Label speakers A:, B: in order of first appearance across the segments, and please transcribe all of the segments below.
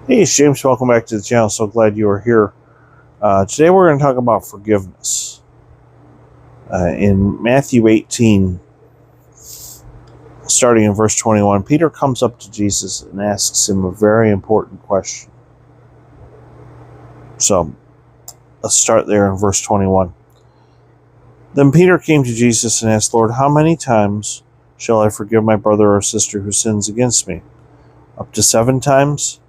A: Hey, it's James. Welcome back to the channel. So glad you are here. Today we're going to talk about forgiveness. In Matthew 18, starting in verse 21, Peter comes up to Jesus and asks him a very important question. So let's start there in verse 21. Then Peter came to Jesus and asked, Lord, how many times shall I forgive my brother or sister who sins against me? Up to 7 times?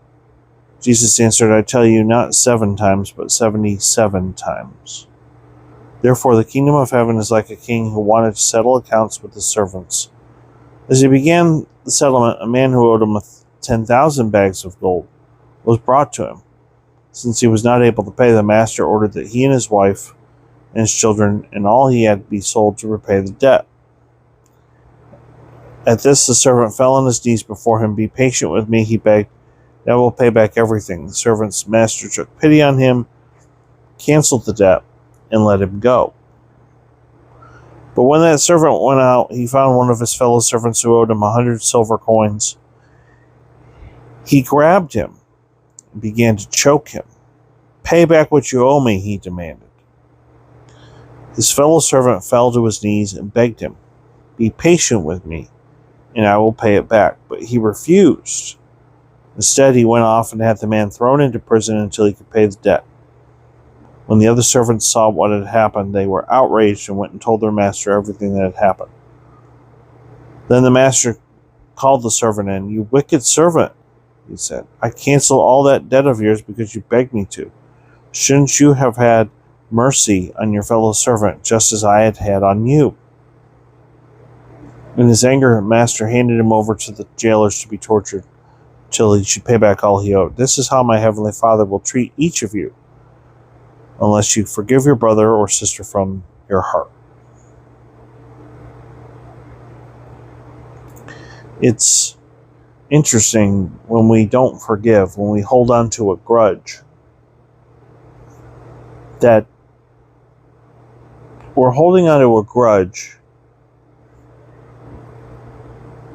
A: Jesus answered, I tell you, not 7 times, but 77 times. Therefore, the kingdom of heaven is like a king who wanted to settle accounts with his servants. As he began the settlement, a man who owed him 10,000 bags of gold was brought to him. Since he was not able to pay, the master ordered that he and his wife and his children and all he had be sold to repay the debt. At this, the servant fell on his knees before him. Be patient with me, he begged. I will pay back everything. The servant's master took pity on him, canceled the debt, and let him go. But when that servant went out, he found one of his fellow servants who owed him 100 silver coins. He grabbed him and began to choke him. Pay back what you owe me, he demanded. His fellow servant fell to his knees and begged him, Be patient with me, and I will pay it back. But he refused. Instead, he went off and had the man thrown into prison until he could pay the debt. When the other servants saw what had happened, they were outraged and went and told their master everything that had happened. Then the master called the servant in. You wicked servant, he said. I canceled all that debt of yours because you begged me to. Shouldn't you have had mercy on your fellow servant, just as I had had on you? In his anger, the master handed him over to the jailers to be tortured, till he should pay back all he owed. This is how my heavenly Father will treat each of you, unless you forgive your brother or sister from your heart. It's interesting when we don't forgive, when we hold on to a grudge, that we're holding on to a grudge,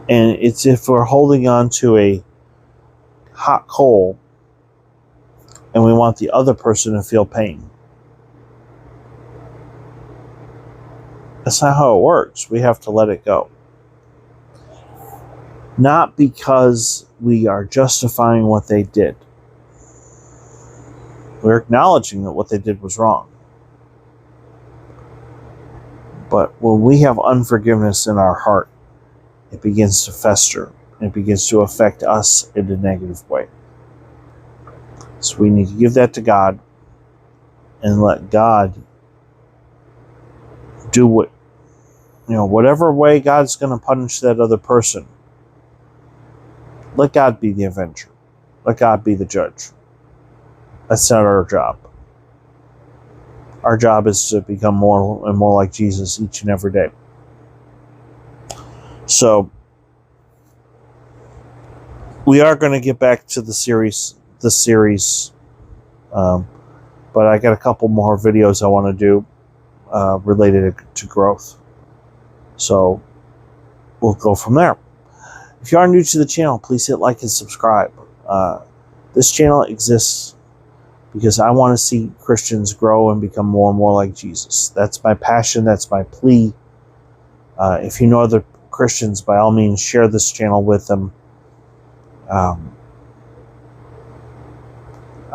A: and it's if we're holding on to a hot coal and we want the other person to feel pain. That's not how it works. We have to let it go. Not because we are justifying what they did. We're acknowledging that what they did was wrong. But when we have unforgiveness in our heart, it begins to fester. It begins to affect us in a negative way. So we need to give that to God and let God do whatever way God's going to punish that other person. Let God be the avenger. Let God be the judge. That's not our job. Our job is to become more and more like Jesus each and every day. So we are going to get back to this series, but I got a couple more videos I want to do related to growth. So we'll go from there. If you are new to the channel, please hit like and subscribe. This channel exists because I want to see Christians grow and become more and more like Jesus. That's my passion. That's my plea. If you know other Christians, by all means, share this channel with them. I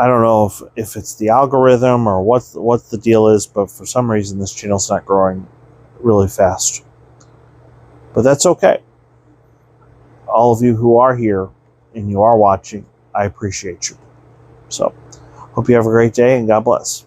A: don't know if it's the algorithm or what the deal is, but for some reason this channel's not growing really fast. But that's okay. All of you who are here and you are watching, I appreciate you. So, hope you have a great day and God bless.